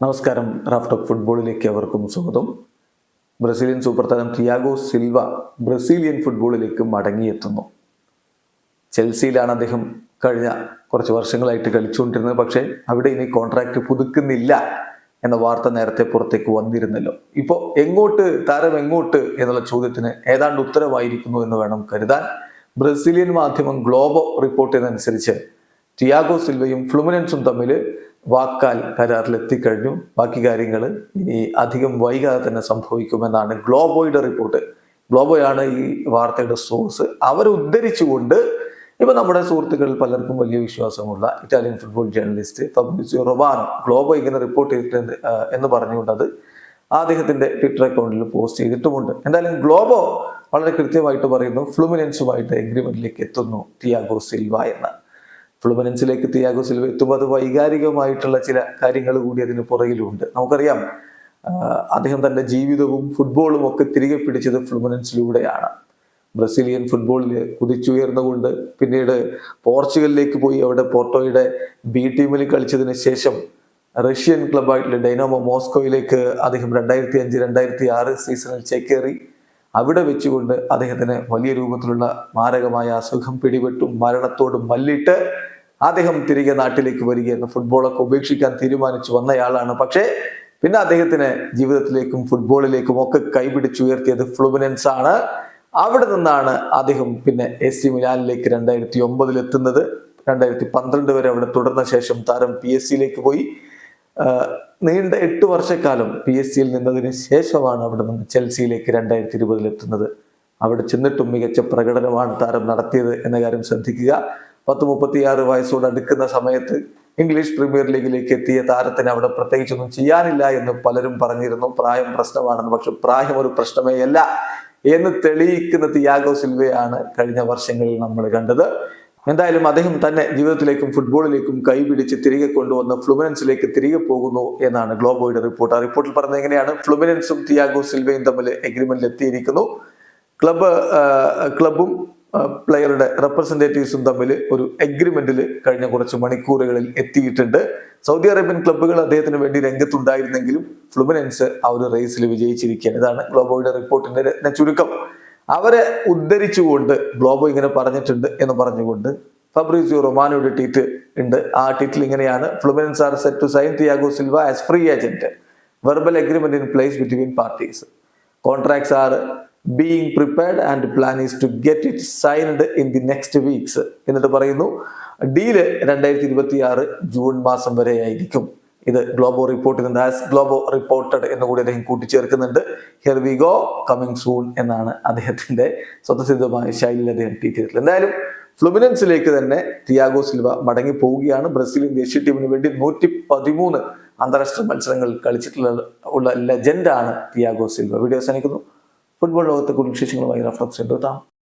നമസ്കാരം. റാഫ് ഫുട്ബോളിലേക്ക് അവർക്കും സ്വാഗതം. ബ്രസീലിയൻ സൂപ്പർ താരം തിയാഗോ സിൽവ ബ്രസീലിയൻ ഫുട്ബോളിലേക്ക് മടങ്ങിയെത്തുന്നു. ചെൽസിയിലാണ് അദ്ദേഹം കഴിഞ്ഞ കുറച്ച് വർഷങ്ങളായിട്ട് കളിച്ചുകൊണ്ടിരുന്നത്. പക്ഷേ അവിടെ ഇനി കോൺട്രാക്ട് പുതുക്കുന്നില്ല എന്ന വാർത്ത നേരത്തെ പുറത്തേക്ക് വന്നിരുന്നല്ലോ. ഇപ്പോൾ താരം എങ്ങോട്ട് എന്നുള്ള ചോദ്യത്തിന് ഏതാണ്ട് ഉത്തരവായിരിക്കുന്നു എന്ന് വേണം കരുതാൻ. ബ്രസീലിയൻ മാധ്യമം ഗ്ലോബോ റിപ്പോർട്ട് ചെയ്തതനുസരിച്ച് തിയാഗോ സിൽവയും ഫ്ലുമിനൻസും തമ്മിൽ വാക്കാൽ കരാറിലെത്തിക്കഴിഞ്ഞു. ബാക്കി കാര്യങ്ങൾ ഇനി അധികം വൈകാതെ തന്നെ സംഭവിക്കുമെന്നാണ് ഗ്ലോബോയുടെ റിപ്പോർട്ട്. ഗ്ലോബോയാണ് ഈ വാർത്തയുടെ സോഴ്സ്. അവരെ ഉദ്ധരിച്ചുകൊണ്ട് ഇപ്പൊ നമ്മുടെ സുഹൃത്തുക്കളിൽ പലർക്കും വലിയ വിശ്വാസമുള്ള Italian football journalist Fabrizio Romano Globo ഇങ്ങനെ റിപ്പോർട്ട് ചെയ്തിട്ടുണ്ട് എന്ന് പറഞ്ഞുകൊണ്ട് അത് അദ്ദേഹത്തിന്റെ ട്വിറ്റർ അക്കൗണ്ടിൽ പോസ്റ്റ് ചെയ്തിട്ടുമുണ്ട്. എന്തായാലും ഗ്ലോബോ വളരെ കൃത്യമായിട്ട് പറയുന്നു, ഫ്ലുമിനൻസുമായിട്ട് എഗ്രിമെന്റിലേക്ക് എത്തുന്നു തിയാഗോ സിൽവ എന്ന്. ഫ്ലുമിനൻസിലേക്ക് തിയാഗോ സിൽവ എത്തുമ്പോൾ അത് വൈകാരികമായിട്ടുള്ള ചില കാര്യങ്ങൾ കൂടി അതിന് പുറകിലുണ്ട്. നമുക്കറിയാം, അദ്ദേഹം തന്റെ ജീവിതവും ഫുട്ബോളും ഒക്കെ തിരികെ പിടിച്ചത് ഫ്ലുമിനൻസിലൂടെയാണ്. ബ്രസീലിയൻ ഫുട്ബോളിൽ കുതിച്ചുയർന്നുകൊണ്ട് പിന്നീട് പോർച്ചുഗലിലേക്ക് പോയി അവിടെ പോർട്ടോയുടെ ബി ടീമിൽ കളിച്ചതിന് ശേഷം റഷ്യൻ ക്ലബായിട്ടുള്ള ഡൈനാമോ മോസ്കോയിലേക്ക് അദ്ദേഹം 2005-2006 സീസണിൽ ചേക്കേറി. അവിടെ വെച്ചുകൊണ്ട് അദ്ദേഹത്തിന് വലിയ രൂപത്തിലുള്ള മാരകമായ അസുഖം പിടിപെട്ടും മരണത്തോടും മല്ലിട്ട് അദ്ദേഹം തിരികെ നാട്ടിലേക്ക് വരികയെന്ന് ഫുട്ബോളൊക്കെ ഉപേക്ഷിക്കാൻ തീരുമാനിച്ചു വന്നയാളാണ്. പക്ഷേ പിന്നെ അദ്ദേഹത്തിന് ജീവിതത്തിലേക്കും ഫുട്ബോളിലേക്കും ഒക്കെ കൈപിടിച്ചുയർത്തിയത് ഫ്ലുമിനൻസ് ആണ്. അവിടെ നിന്നാണ് അദ്ദേഹം പിന്നെ AC മിലാനിലേക്ക് 2009 എത്തുന്നത്. 2012 വരെ അവിടെ തുടർന്ന ശേഷം താരം PSG പോയി. നീണ്ട 8 വർഷക്കാലം PSG നിന്നതിന് ശേഷമാണ് അവിടെ നിന്ന് ചെൽസിയിലേക്ക് 2020 എത്തുന്നത്. അവിടെ ചെന്നിട്ടും മികച്ച പ്രകടനമാണ് താരം നടത്തിയത് എന്ന കാര്യം ശ്രദ്ധിക്കുക. 36 വയസ്സോട് അടുക്കുന്ന സമയത്ത് ഇംഗ്ലീഷ് പ്രീമിയർ ലീഗിലേക്ക് എത്തിയ താരത്തിന് അവിടെ പ്രത്യേകിച്ചൊന്നും ചെയ്യാനില്ല എന്ന് പലരും പറഞ്ഞിരുന്നു. പ്രായം പ്രശ്നമാണെന്ന്. പക്ഷെ പ്രായം ഒരു പ്രശ്നമേ അല്ല എന്ന് തെളിയിക്കുന്ന തിയാഗോ സിൽവയാണ് കഴിഞ്ഞ വർഷങ്ങളിൽ നമ്മൾ കണ്ടത്. എന്തായാലും അദ്ദേഹം തന്നെ ജീവിതത്തിലേക്കും ഫുട്ബോളിലേക്കും കൈപിടിച്ച് തിരികെ കൊണ്ടുവന്ന് ഫ്ലുമിനൻസിലേക്ക് തിരികെ പോകുന്നു എന്നാണ് ഗ്ലോബോയുടെ റിപ്പോർട്ട്. ആ റിപ്പോർട്ടിൽ പറഞ്ഞത് എങ്ങനെയാണ്? ഫ്ലുമിനൻസും തിയാഗോ സിൽവയും തമ്മിൽ എഗ്രിമെന്റിൽ എത്തിയിരിക്കുന്നു. ക്ലബും പ്ലെയറുടെ റെപ്രസെന്റേറ്റീവ്സും തമ്മിൽ ഒരു എഗ്രിമെന്റിൽ കഴിഞ്ഞ കുറച്ച് മണിക്കൂറുകളിൽ എത്തിയിട്ടുണ്ട്. സൗദി അറേബ്യൻ ക്ലബ്ബുകൾ അദ്ദേഹത്തിന് വേണ്ടി രംഗത്തുണ്ടായിരുന്നെങ്കിലും ഫ്ലുമിനൻസ് ആ ഒരു റേസിൽ വിജയിച്ചിരിക്കുകയാണ്. ഇതാണ് ഗ്ലോബോയുടെ റിപ്പോർട്ടിന്റെ ചുരുക്കം. അവരെ ഉദ്ധരിച്ചുകൊണ്ട് ഗ്ലോബോ ഇങ്ങനെ പറഞ്ഞിട്ടുണ്ട് എന്ന് പറഞ്ഞുകൊണ്ട് ഫാബ്രിസിയോ റൊമാനോയുടെ ട്വീറ്റ് ഉണ്ട്. ആ ട്വീറ്റിൽ ഇങ്ങനെയാണ്: Fluminense are set to sign Thiago Silva as free agent. Verbal agreement in place between parties. Contracts are being prepared and plan is to get it signed in the next weeks. എന്നിട്ട് പറയുന്നു, deal 2026 June മാസം വരെ ആയിരിക്കും. ഇത് Globo report ചെയ്യുന്നുണ്ട്. As Globo reported എന്ന് കൂടി അദ്ദേഹം കൂട്ടിച്ചേർക്കുന്നുണ്ട്. Here we go, coming soon എന്നാണ് അദ്ദേഹത്തിന്റെ സ്വതസിദ്ധമായ ശൈലിയിൽ അദ്ദേഹം ട്വീറ്റ് ചെയ്തിട്ടുള്ളത്. എന്തായാലും ഫ്ലുമിനൻസിലേക്ക് തന്നെ തിയാഗോ സിൽവ മടങ്ങി പോവുകയാണ്. ബ്രസീലിയൻ ദേശീയ ടീമിന് വേണ്ടി 113 അന്താരാഷ്ട്ര മത്സരങ്ങൾ കളിച്ചിട്ടുള്ള ലെജൻഡാണ് തിയാഗോ സിൽവ. വീഡിയോ അവസാനിക്കുന്നു. ഫുട്ബോൾ ലോകത്തെ കൂടുതൽ വിശേഷങ്ങളുമായി റഫറൻസ് എടുത്താം.